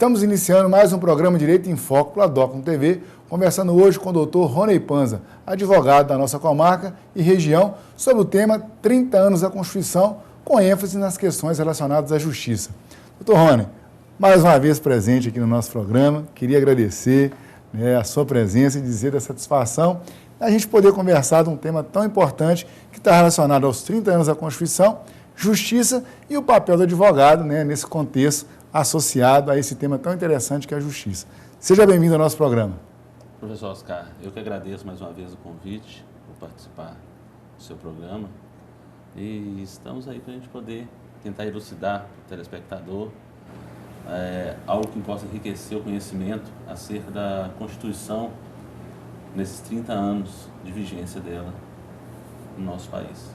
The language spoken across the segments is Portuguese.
Estamos iniciando mais um programa Direito em Foco pela Docum TV, conversando hoje com o doutor Rony Panza, advogado da nossa comarca e região, sobre o tema 30 anos da Constituição, com ênfase nas questões relacionadas à justiça. Doutor Rony, mais uma vez presente aqui no nosso programa, queria agradecer a sua presença e dizer da satisfação a gente poder conversar de um tema tão importante que está relacionado aos 30 anos da Constituição, justiça e o papel do advogado nesse contexto associado a esse tema tão interessante que é a justiça. Seja bem-vindo ao nosso programa. Professor Oscar, eu que agradeço mais uma vez o convite por participar do seu programa e estamos aí para a gente poder tentar elucidar para o telespectador algo que possa enriquecer o conhecimento acerca da Constituição nesses 30 anos de vigência dela no nosso país.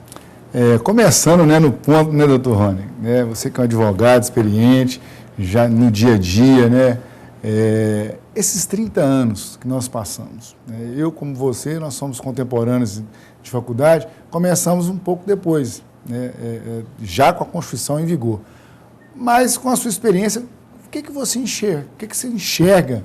Começando no ponto, doutor Rony, você que é um advogado experiente, já no dia a dia, esses 30 anos que nós passamos, eu como você, nós somos contemporâneos de faculdade, começamos um pouco depois, já com a Constituição em vigor. Mas com a sua experiência, o que você enxerga, o que você enxerga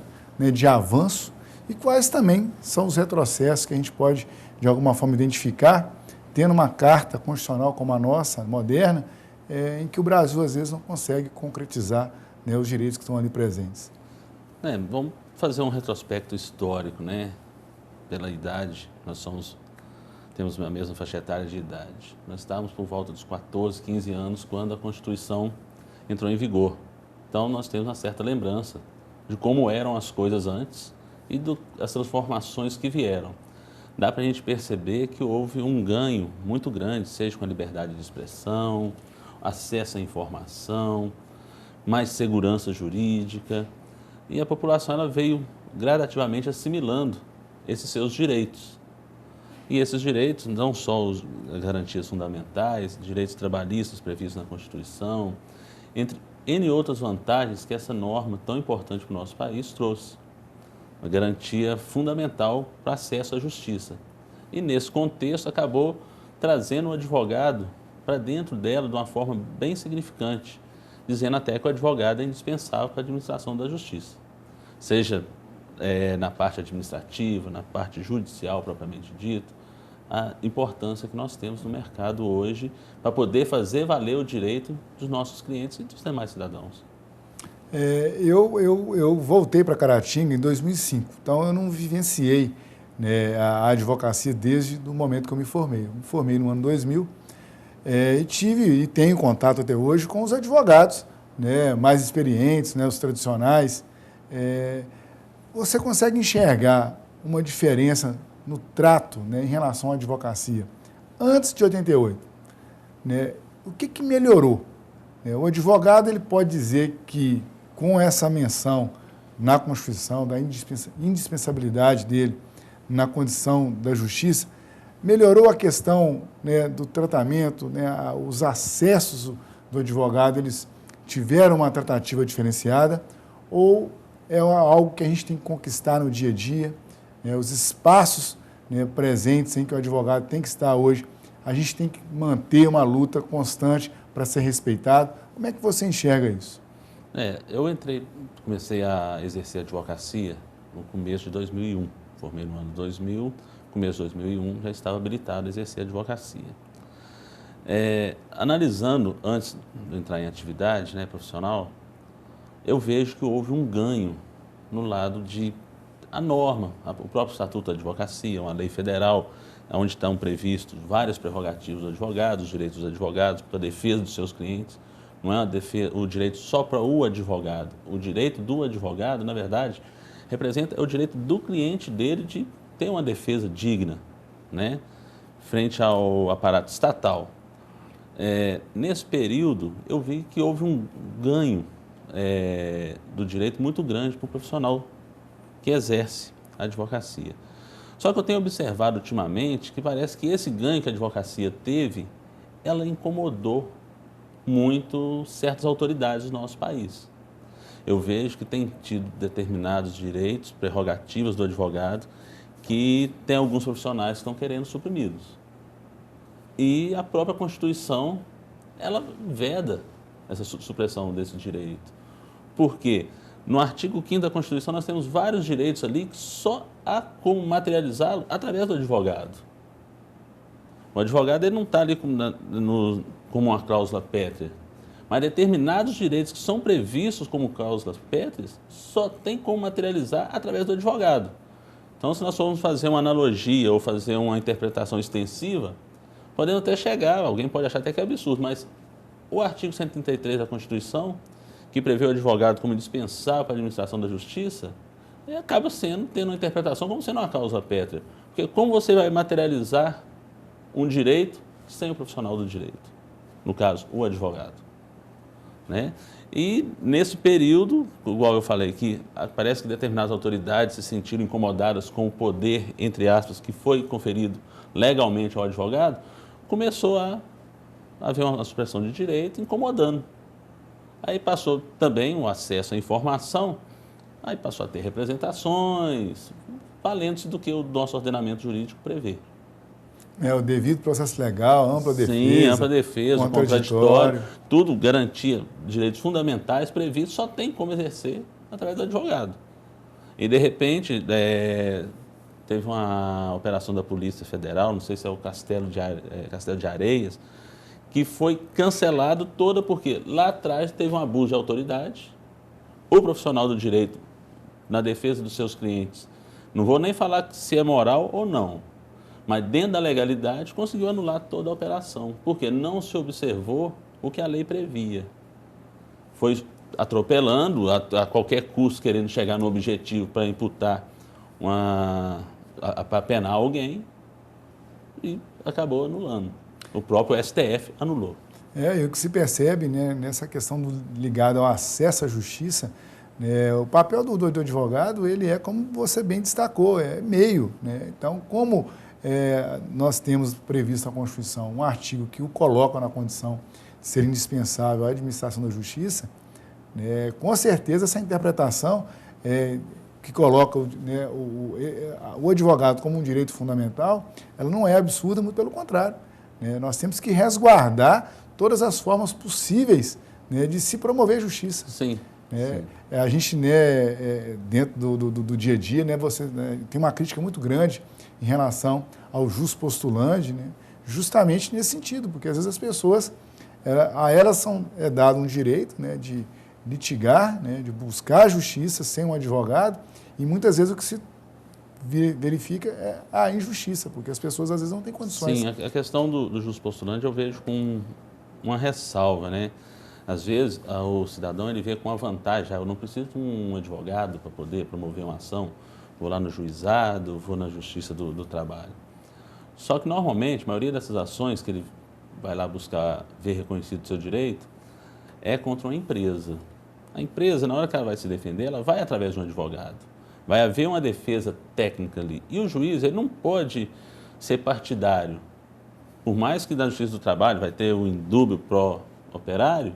de avanço e quais também são os retrocessos que a gente pode, de alguma forma, identificar, tendo uma carta constitucional como a nossa, moderna, em que o Brasil, às vezes, não consegue concretizar os direitos que estão ali presentes. Vamos fazer um retrospecto histórico, pela idade, temos a mesma faixa etária de idade. Nós estávamos por volta dos 14, 15 anos, quando a Constituição entrou em vigor. Então, nós temos uma certa lembrança de como eram as coisas antes e das transformações que vieram. Dá para a gente perceber que houve um ganho muito grande, seja com a liberdade de expressão, acesso à informação, mais segurança jurídica, e a população ela veio gradativamente assimilando esses seus direitos. E esses direitos, não só as garantias fundamentais, direitos trabalhistas previstos na Constituição, entre N outras vantagens que essa norma tão importante para o nosso país trouxe. Uma garantia fundamental para acesso à justiça. E nesse contexto acabou trazendo o advogado para dentro dela de uma forma bem significante, dizendo até que o advogado é indispensável para a administração da justiça, seja na parte administrativa, na parte judicial propriamente dito, a importância que nós temos no mercado hoje para poder fazer valer o direito dos nossos clientes e dos demais cidadãos. Eu voltei para Caratinga em 2005, então eu não vivenciei a advocacia desde o momento que eu me formei. Eu me formei no ano 2000 e tive e tenho contato até hoje com os advogados mais experientes, os tradicionais. Você consegue enxergar uma diferença no trato em relação à advocacia antes de 88? O que melhorou? O advogado ele pode dizer que, com essa menção na Constituição, da indispensabilidade dele na condição da justiça, melhorou a questão do tratamento, os acessos do advogado, eles tiveram uma tratativa diferenciada, ou é algo que a gente tem que conquistar no dia a dia, os espaços presentes em que o advogado tem que estar hoje, a gente tem que manter uma luta constante para ser respeitado. Como é que você enxerga isso? Eu comecei a exercer a advocacia no começo de 2001. Formei no ano 2000, começo de 2001, já estava habilitado a exercer a advocacia. Analisando, antes de entrar em atividade profissional, eu vejo que houve um ganho no lado de a norma, o próprio Estatuto da Advocacia, uma lei federal, onde estão previstos várias prerrogativas dos advogados, os direitos dos advogados para a defesa dos seus clientes. Não é o direito só para o advogado. O direito do advogado, na verdade, representa o direito do cliente dele de ter uma defesa digna, frente ao aparato estatal. Nesse período, eu vi que houve um ganho do direito muito grande para o profissional que exerce a advocacia. Só que eu tenho observado ultimamente que parece que esse ganho que a advocacia teve, ela incomodou muito certas autoridades do nosso país. Eu vejo que tem tido determinados direitos, prerrogativas do advogado, que tem alguns profissionais que estão querendo suprimidos. E a própria Constituição, ela veda essa supressão desse direito. Por quê? No artigo 5º da Constituição, nós temos vários direitos ali que só há como materializá-lo através do advogado. O advogado ele não está ali como uma cláusula pétrea, mas determinados direitos que são previstos como cláusulas pétreas só tem como materializar através do advogado. Então, se nós formos fazer uma analogia ou fazer uma interpretação extensiva, podemos até chegar, alguém pode achar até que é absurdo, mas o artigo 133 da Constituição, que prevê o advogado como indispensável para a administração da justiça, acaba tendo uma interpretação como sendo uma cláusula pétrea. Porque como você vai materializar um direito sem o profissional do direito? No caso, o advogado. Né? E nesse período, igual eu falei, que parece que determinadas autoridades se sentiram incomodadas com o poder, entre aspas, que foi conferido legalmente ao advogado, começou a haver uma supressão de direito incomodando. Aí passou também o acesso à informação, aí passou a ter representações, valendo-se do que o nosso ordenamento jurídico prevê. O devido processo legal, ampla defesa. Sim, ampla defesa, contraditório, tudo garantia de direitos fundamentais previstos, só tem como exercer através do advogado. E, de repente, teve uma operação da Polícia Federal, não sei se é o Castelo de Areias, que foi cancelado toda porque lá atrás teve um abuso de autoridade, o profissional do direito, na defesa dos seus clientes, não vou nem falar se é moral ou não, mas dentro da legalidade conseguiu anular toda a operação, porque não se observou o que a lei previa. Foi atropelando a qualquer custo, querendo chegar no objetivo para imputar, para penar alguém, e acabou anulando. O próprio STF anulou. E o que se percebe, né, nessa questão ligada ao acesso à justiça, o papel do advogado, ele é, como você bem destacou, é meio. Né? Então, como nós temos previsto na Constituição um artigo que o coloca na condição de ser indispensável à administração da justiça, com certeza essa interpretação que coloca o advogado como um direito fundamental, ela não é absurda, muito pelo contrário. Nós temos que resguardar todas as formas possíveis de se promover justiça. Sim. Sim. A gente, dentro do dia a dia, você tem uma crítica muito grande em relação ao jus postulandi, justamente nesse sentido, porque às vezes as pessoas, a elas é dado um direito de litigar, de buscar a justiça sem um advogado, e muitas vezes o que se verifica é a injustiça, porque as pessoas às vezes não têm condições. Sim, a questão do jus postulandi eu vejo com uma ressalva, Às vezes o cidadão ele vê com a vantagem, eu não preciso de um advogado para poder promover uma ação, vou lá no juizado, vou na justiça do trabalho. Só que normalmente a maioria dessas ações que ele vai lá buscar ver reconhecido o seu direito é contra uma empresa. A empresa, na hora que ela vai se defender, ela vai através de um advogado. Vai haver uma defesa técnica ali. E o juiz ele não pode ser partidário. Por mais que na justiça do trabalho vai ter o indúbio pró-operário,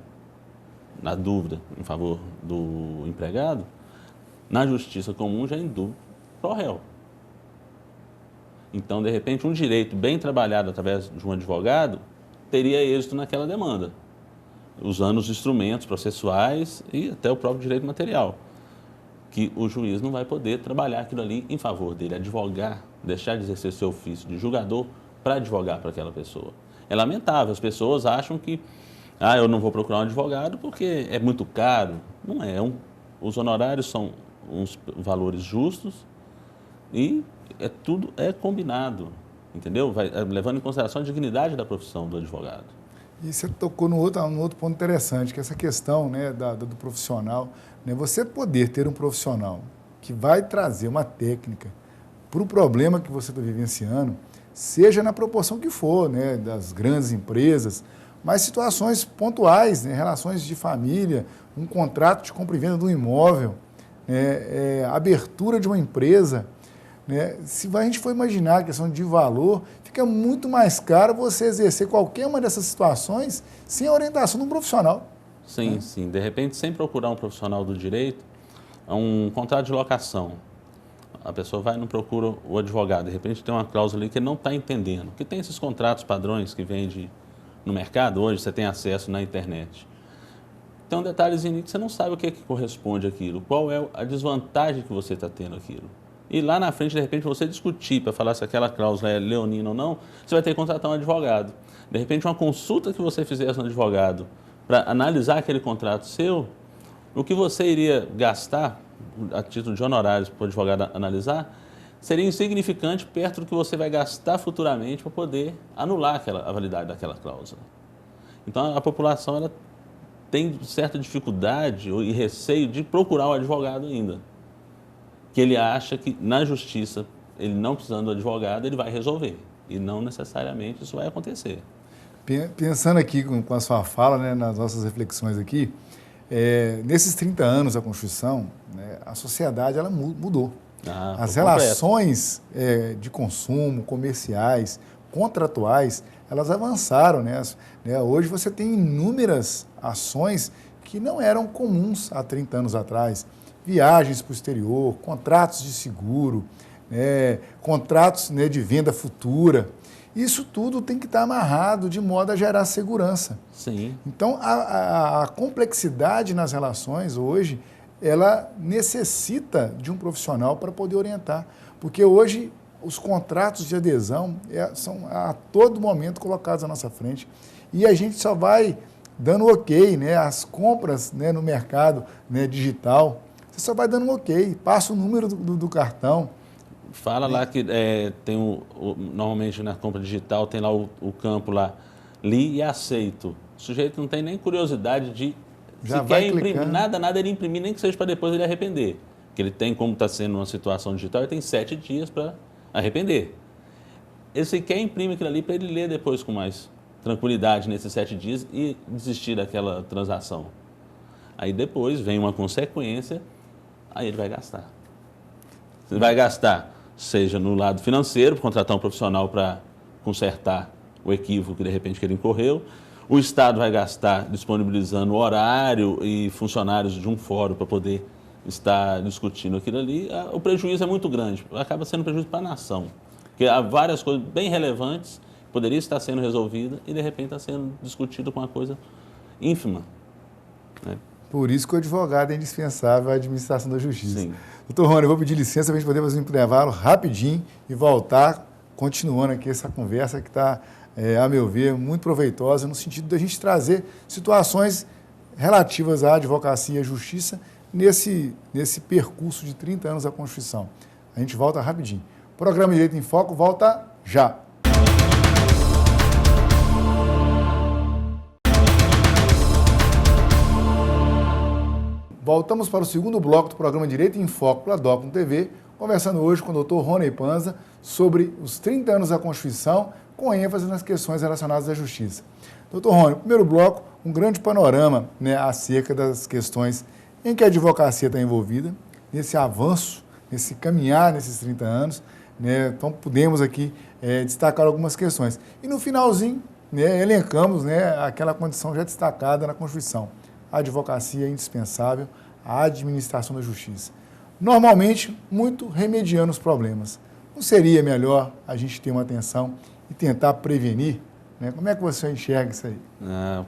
na dúvida em favor do empregado, na justiça comum já é indúbio pró-réu. Então, de repente, um direito bem trabalhado através de um advogado teria êxito naquela demanda, usando os instrumentos processuais e até o próprio direito material, que o juiz não vai poder trabalhar aquilo ali em favor dele, advogar, deixar de exercer seu ofício de julgador para advogar para aquela pessoa. É lamentável, as pessoas acham que eu não vou procurar um advogado porque é muito caro. Não é. Os honorários são uns valores justos e tudo é combinado, entendeu? Levando em consideração a dignidade da profissão do advogado. E você tocou no outro ponto interessante, que é essa questão do profissional. Você poder ter um profissional que vai trazer uma técnica para o problema que você está vivenciando, seja na proporção que for, das grandes empresas, mas situações pontuais, relações de família, um contrato de compra e venda de um imóvel, abertura de uma empresa. Se a gente for imaginar a questão de valor, fica muito mais caro você exercer qualquer uma dessas situações sem a orientação de um profissional. Sim, sim. De repente, sem procurar um profissional do direito, um contrato de locação. A pessoa vai e não procura o advogado. De repente, tem uma cláusula ali que ele não está entendendo. Porque tem esses contratos padrões que vende no mercado, hoje você tem acesso na internet. tem um detalhezinho que você não sabe o que corresponde àquilo, qual é a desvantagem que você está tendo aquilo. E lá na frente, de repente, você discutir para falar se aquela cláusula é leonina ou não, você vai ter que contratar um advogado. De repente, uma consulta que você fizesse no advogado para analisar aquele contrato seu, o que você iria gastar, a título de honorários para o advogado analisar, seria insignificante perto do que você vai gastar futuramente para poder anular a validade daquela cláusula. Então, a população ela tem certa dificuldade e receio de procurar o advogado ainda. Que ele acha que na justiça, ele não precisando do advogado, ele vai resolver. E não necessariamente isso vai acontecer. Pensando aqui com a sua fala, né, nas nossas reflexões aqui, nesses 30 anos da Constituição, né, a sociedade ela mudou. As relações de consumo, comerciais, contratuais, elas avançaram. Né? Hoje você tem inúmeras ações que não eram comuns há 30 anos atrás. Viagens para o exterior, contratos de seguro, contratos, né, de venda futura. Isso tudo tem que estar amarrado de modo a gerar segurança. Sim. Então, a complexidade nas relações hoje, ela necessita de um profissional para poder orientar. Porque hoje os contratos de adesão são a todo momento colocados à nossa frente. E a gente só vai dando ok, né, as compras, né, no mercado, né, digital. Você só vai dando um ok, passa o número do cartão. Fala lá que tem normalmente na compra digital tem lá o campo lá, li e aceito. O sujeito não tem nem curiosidade de Já se vai quer imprimir, clicando. nada ele imprimir, nem que seja para depois ele arrepender. Porque ele tem, como está sendo uma situação digital, ele tem 7 dias para arrepender. Ele sequer imprime aquilo ali para ele ler depois com mais tranquilidade nesses 7 dias e desistir daquela transação. Aí depois vem uma consequência, aí ele vai gastar. Você vai gastar, seja no lado financeiro, contratar um profissional para consertar o equívoco que de repente que ele incorreu. O Estado vai gastar disponibilizando horário e funcionários de um fórum para poder estar discutindo aquilo ali. O prejuízo é muito grande, acaba sendo um prejuízo para a nação. Porque há várias coisas bem relevantes que poderiam estar sendo resolvidas e de repente está sendo discutido com uma coisa ínfima. Né? Por isso que o advogado é indispensável à administração da justiça. Sim. Doutor Rony, eu vou pedir licença para a gente poder fazer um intervalo rapidinho e voltar, continuando aqui essa conversa que está, a meu ver, muito proveitosa, no sentido de a gente trazer situações relativas à advocacia e à justiça nesse percurso de 30 anos da Constituição. A gente volta rapidinho. O programa Direito em Foco volta já. Voltamos para o segundo bloco do programa Direito em Foco pela Docum TV, conversando hoje com o Dr. Rony Panza sobre os 30 anos da Constituição, com ênfase nas questões relacionadas à justiça. Dr. Rony, no primeiro bloco, um grande panorama, né, acerca das questões em que a advocacia está envolvida, nesse avanço, nesse caminhar nesses 30 anos. Né, então, podemos aqui destacar algumas questões. E no finalzinho, né, elencamos, né, aquela condição já destacada na Constituição. A advocacia é indispensável à administração da justiça. Normalmente, muito remediando os problemas. Não seria melhor a gente ter uma atenção e tentar prevenir? Né? Como é que você enxerga isso aí?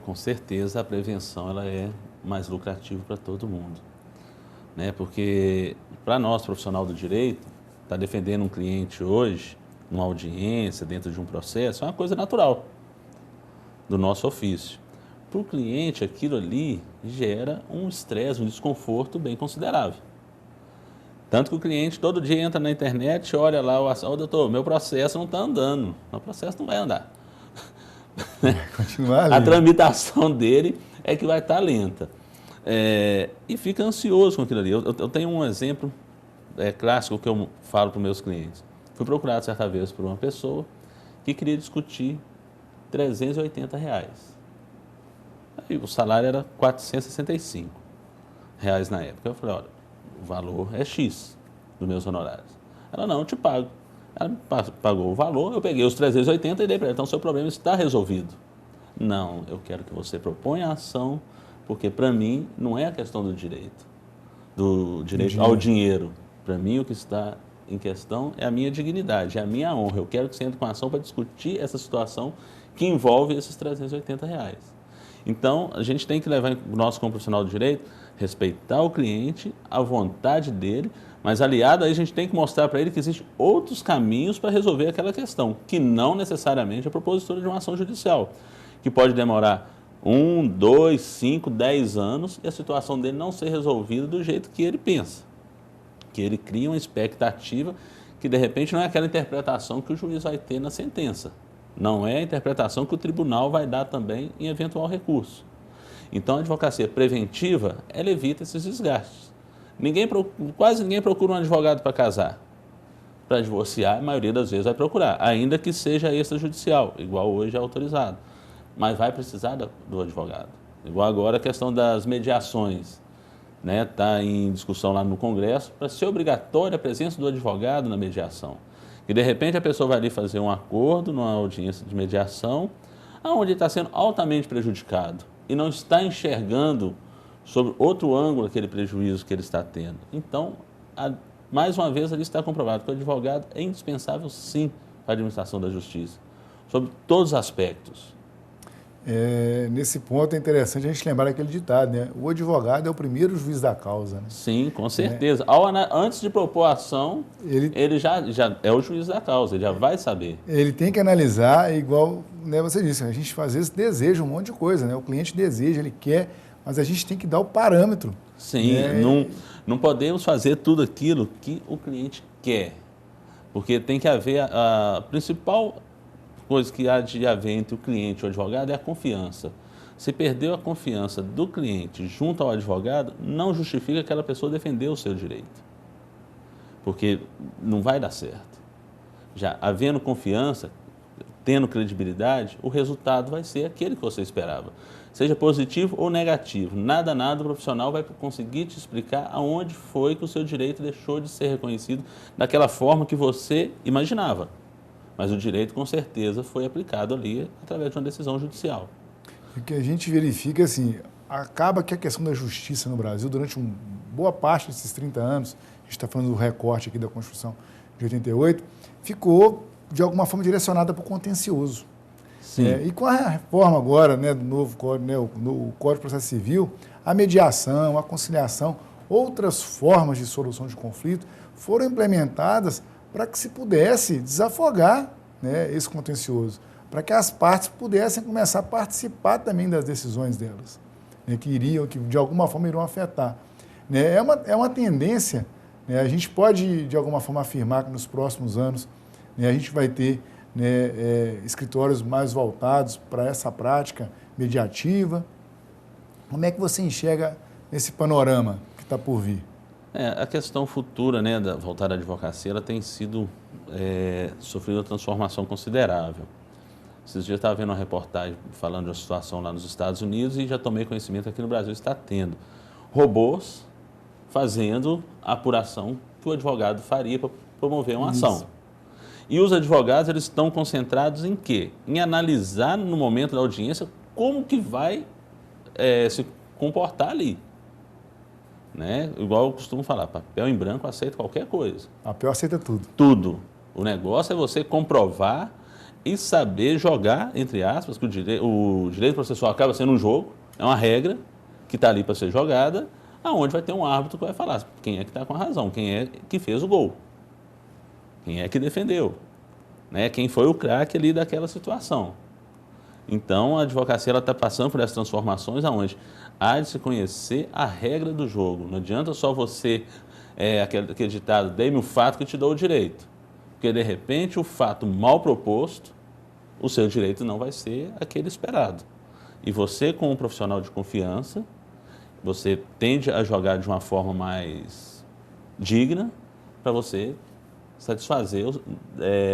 Com certeza, a prevenção ela é mais lucrativa para todo mundo. Né? Porque, para nós, profissional do direito, estar defendendo um cliente hoje, numa audiência, dentro de um processo, é uma coisa natural do nosso ofício. Para o cliente, aquilo ali gera um estresse, um desconforto bem considerável. Tanto que o cliente todo dia entra na internet, olha lá, doutor, meu processo não está andando. O processo não vai andar. Continuar ali. A tramitação dele é que vai estar lenta. E fica ansioso com aquilo ali. Eu tenho um exemplo clássico que eu falo para os meus clientes. Fui procurado certa vez por uma pessoa que queria discutir R$380. Aí o salário era R$465 na época. Eu falei, olha, o valor é X dos meus honorários. Ela, não, eu te pago. Ela me pagou o valor, eu peguei os 380 e dei para ela. Então, seu problema está resolvido. Não, eu quero que você proponha a ação, porque para mim não é a questão do direito ao dinheiro. Para mim, o que está em questão é a minha dignidade, é a minha honra. Eu quero que você entre com a ação para discutir essa situação que envolve esses R$380. Então, a gente tem que levar, nós como profissional do direito, respeitar o cliente, a vontade dele, mas aliado aí a gente tem que mostrar para ele que existem outros caminhos para resolver aquela questão, que não necessariamente é a propositura de uma ação judicial, que pode demorar 1, 2, 5, 10 anos e a situação dele não ser resolvida do jeito que ele pensa, que ele cria uma expectativa que de repente não é aquela interpretação que o juiz vai ter na sentença, não é a interpretação que o tribunal vai dar também em eventual recurso. Então, a advocacia preventiva, ela evita esses desgastes. Quase ninguém procura um advogado para casar. Para divorciar, a maioria das vezes vai procurar, ainda que seja extrajudicial, igual hoje é autorizado. Mas vai precisar do advogado. Igual agora a questão das mediações. Está em discussão lá no Congresso, para ser obrigatória a presença do advogado na mediação. E, de repente, a pessoa vai ali fazer um acordo numa audiência de mediação, onde ele está sendo altamente prejudicado e não está enxergando sobre outro ângulo aquele prejuízo que ele está tendo. Então, mais uma vez, ali está comprovado que o advogado é indispensável, sim, para a administração da justiça, sobre todos os aspectos. Nesse ponto é interessante a gente lembrar aquele ditado, né? O advogado é o primeiro juiz da causa, né? Sim, com certeza. Antes de propor a ação, ele já é o juiz da causa, ele já vai saber. Ele tem que analisar, igual, né, você disse, a gente às vezes deseja um monte de coisa, né? O cliente deseja, ele quer, mas a gente tem que dar o parâmetro. Sim, não podemos fazer tudo aquilo que o cliente quer, porque tem que haver a principal coisa que há de haver entre o cliente e o advogado é a confiança. Se perdeu a confiança do cliente junto ao advogado, não justifica aquela pessoa defender o seu direito, porque não vai dar certo. Já havendo confiança, tendo credibilidade, o resultado vai ser aquele que você esperava. Seja positivo ou negativo, nada o profissional vai conseguir te explicar aonde foi que o seu direito deixou de ser reconhecido daquela forma que você imaginava. Mas o direito, com certeza, foi aplicado ali através de uma decisão judicial. O que a gente verifica, assim, acaba que a questão da justiça no Brasil, durante uma boa parte desses 30 anos, a gente está falando do recorte aqui da Constituição de 88, ficou, de alguma forma, direcionada para o contencioso. Sim. E com a reforma agora, né, do novo Código, né, o Código de Processo Civil, a mediação, a conciliação, outras formas de solução de conflito foram implementadas para que se pudesse desafogar, né, esse contencioso, para que as partes pudessem começar a participar também das decisões delas, né, que de alguma forma iriam afetar. Né, é uma tendência, né, a gente pode, de alguma forma, afirmar que nos próximos anos, né, a gente vai ter, né, escritórios mais voltados para essa prática mediativa. Como é que você enxerga esse panorama que está por vir? A questão futura, né, voltada à advocacia, ela tem sido sofrido uma transformação considerável. Esses dias eu estava vendo uma reportagem falando de uma situação lá nos Estados Unidos e já tomei conhecimento aqui no Brasil está tendo robôs fazendo a apuração que o advogado faria para promover uma ação. E os advogados, eles estão concentrados em quê? Em analisar no momento da audiência como que vai se comportar ali. Né? Igual eu costumo falar, papel em branco aceita qualquer coisa. Papel aceita tudo. Tudo. O negócio é você comprovar e saber jogar, entre aspas, que o direito processual acaba sendo um jogo, é uma regra que está ali para ser jogada, aonde vai ter um árbitro que vai falar quem é que está com a razão, quem é que fez o gol, quem é que defendeu, né? Quem foi o craque ali daquela situação. Então, a advocacia está passando por essas transformações aonde há de se conhecer a regra do jogo. Não adianta só você, aquele ditado, dê-me o fato que te dou o direito. Porque, de repente, o fato mal proposto, o seu direito não vai ser aquele esperado. E você, como um profissional de confiança, você tende a jogar de uma forma mais digna para você satisfazer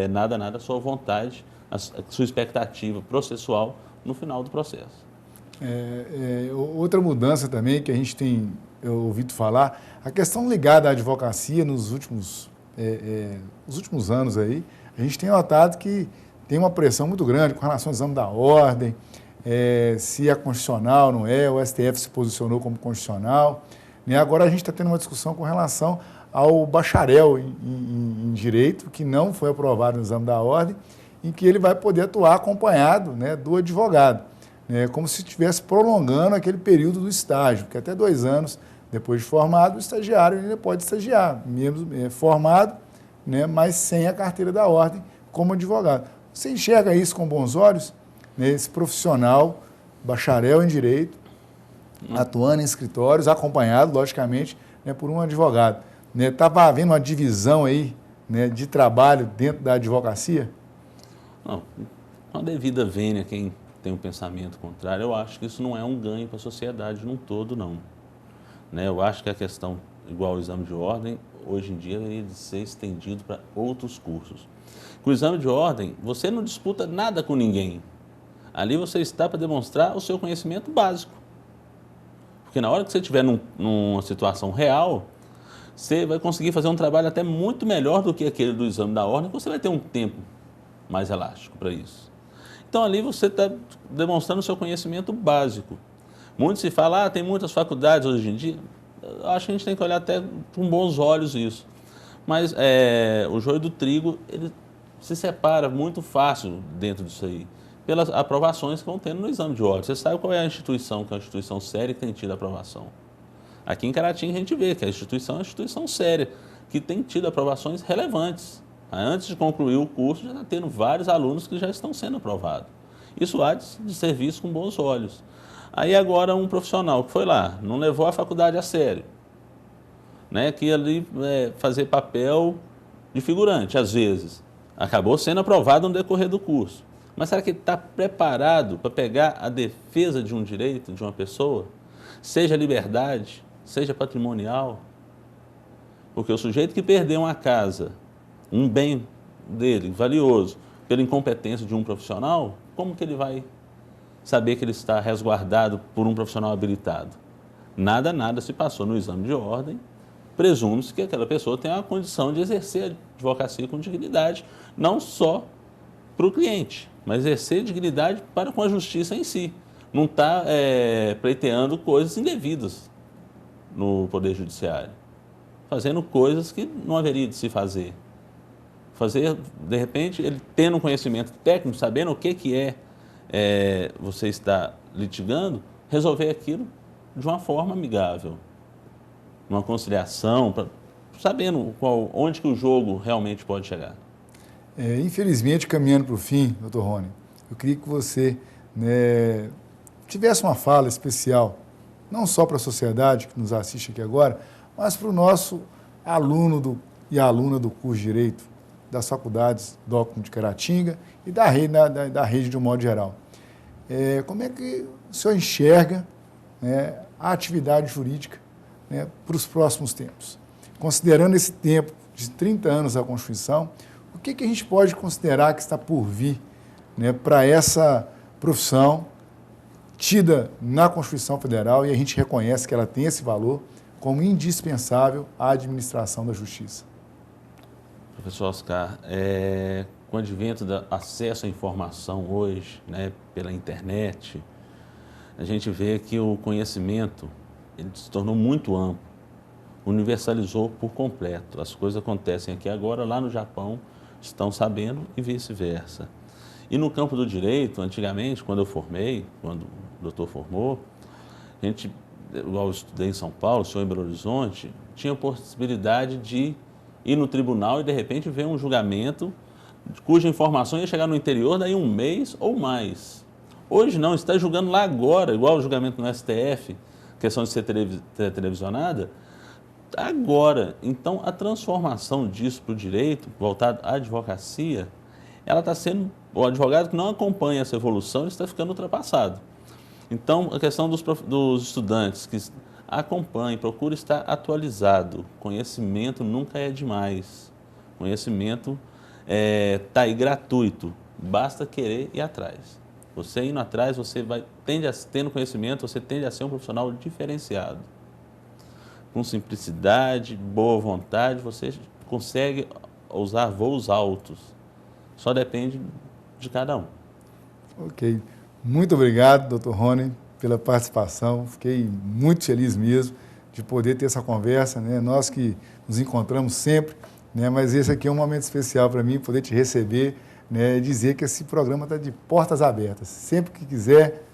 nada a sua vontade, a sua expectativa processual no final do processo. Outra mudança também que a gente tem ouvido falar, a questão ligada à advocacia nos últimos anos aí, a gente tem notado que tem uma pressão muito grande com relação ao exame da ordem, se é constitucional, não é, o STF se posicionou como constitucional, né? Agora a gente está tendo uma discussão com relação ao bacharel em direito, que não foi aprovado no exame da ordem, em que ele vai poder atuar acompanhado, né, do advogado. né, como se estivesse prolongando aquele período do estágio, porque até 2 anos depois de formado, o estagiário ainda pode estagiar, mesmo formado, né, mas sem a carteira da ordem como advogado. Você enxerga isso com bons olhos? Né, esse profissional, bacharel em Direito, atuando em escritórios, acompanhado, logicamente, né, por um advogado. Estava havendo uma divisão aí, né, de trabalho dentro da advocacia? Não, com a devida vênia, quem tem um pensamento contrário, eu acho que isso não é um ganho para a sociedade num todo, não. Né, eu acho que a questão, igual ao exame de ordem, hoje em dia deveria ser estendido para outros cursos. Com o exame de ordem, você não disputa nada com ninguém. Ali você está para demonstrar o seu conhecimento básico. Porque na hora que você estiver numa situação real, você vai conseguir fazer um trabalho até muito melhor do que aquele do exame da ordem, você vai ter um tempo mais elástico para isso. Então ali você está demonstrando o seu conhecimento básico. Muito se fala, tem muitas faculdades hoje em dia. Eu acho que a gente tem que olhar até com bons olhos isso. Mas o joio do trigo, ele se separa muito fácil dentro disso aí, pelas aprovações que vão tendo no exame de ordem. Você sabe qual é a instituição, que é uma instituição séria que tem tido aprovação. Aqui em Caratinga a gente vê que a instituição é uma instituição séria, que tem tido aprovações relevantes. Antes de concluir o curso, já está tendo vários alunos que já estão sendo aprovados. Isso há de ser visto com bons olhos. Aí agora um profissional que foi lá, não levou a faculdade a sério, né, que ia ali fazer papel de figurante, às vezes, acabou sendo aprovado no decorrer do curso. Mas será que ele está preparado para pegar a defesa de um direito de uma pessoa, seja liberdade, seja patrimonial? Porque o sujeito que perdeu uma casa, um bem dele valioso, pela incompetência de um profissional, como que ele vai saber que ele está resguardado por um profissional habilitado? Nada se passou no exame de ordem, presume-se que aquela pessoa tem a condição de exercer a advocacia com dignidade, não só para o cliente, mas exercer dignidade para com a justiça em si. Não está pleiteando coisas indevidas no Poder Judiciário, fazendo coisas que não haveria de se fazer. Fazer, de repente, ele tendo um conhecimento técnico, sabendo o que você está litigando, resolver aquilo de uma forma amigável, uma conciliação, sabendo onde que o jogo realmente pode chegar. Infelizmente, caminhando para o fim, doutor Rony, eu queria que você, né, tivesse uma fala especial, não só para a sociedade que nos assiste aqui agora, mas para o nosso aluno e aluna do curso de Direito das faculdades DOCM de Caratinga e da rede de um modo geral. Como é que o senhor enxerga, né, a atividade jurídica, né, para os próximos tempos? Considerando esse tempo de 30 anos da Constituição, o que a gente pode considerar que está por vir, né, para essa profissão tida na Constituição Federal, e a gente reconhece que ela tem esse valor como indispensável à administração da justiça? Professor Oscar, com o advento do acesso à informação hoje, né, pela internet, a gente vê que o conhecimento ele se tornou muito amplo, universalizou por completo. As coisas acontecem aqui agora, lá no Japão estão sabendo e vice-versa. E no campo do direito, antigamente, quando eu formei, quando o doutor formou, a gente, igual eu estudei em São Paulo, o senhor em Belo Horizonte, tinha a possibilidade de ir no tribunal e, de repente, ver um julgamento cuja informação ia chegar no interior daí um mês ou mais. Hoje não, está julgando lá agora, igual o julgamento no STF, questão de ser televisionada, agora. Então, a transformação disso para o direito, voltado à advocacia, ela está sendo, o advogado que não acompanha essa evolução, ele está ficando ultrapassado. Então, a questão dos estudantes que acompanhem, procure estar atualizado. Conhecimento nunca é demais. Conhecimento está aí gratuito, basta querer ir atrás. Você indo atrás, você tendo conhecimento, você tende a ser um profissional diferenciado. Com simplicidade, boa vontade, você consegue usar voos altos. Só depende de cada um. Ok. Muito obrigado, doutor Rony, pela participação. Fiquei muito feliz mesmo de poder ter essa conversa, né? Nós que nos encontramos sempre, né? Mas esse aqui é um momento especial para mim, poder te receber, né? E dizer que esse programa está de portas abertas. Sempre que quiser,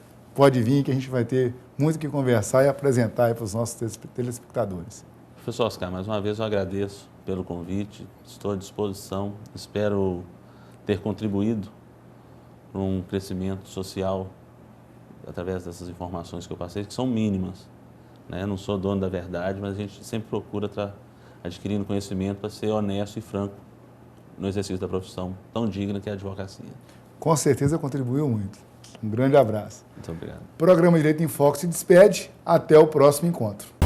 pode vir que a gente vai ter muito o que conversar e apresentar aí para os nossos telespectadores. Professor Oscar, mais uma vez eu agradeço pelo convite, estou à disposição, espero ter contribuído para um crescimento social através dessas informações que eu passei, que são mínimas, né? Não sou dono da verdade, mas a gente sempre procura estar adquirindo conhecimento para ser honesto e franco no exercício da profissão tão digna que é a advocacia. Com certeza contribuiu muito. Um grande abraço. Muito obrigado. O programa Direito em Foco se despede. Até o próximo encontro.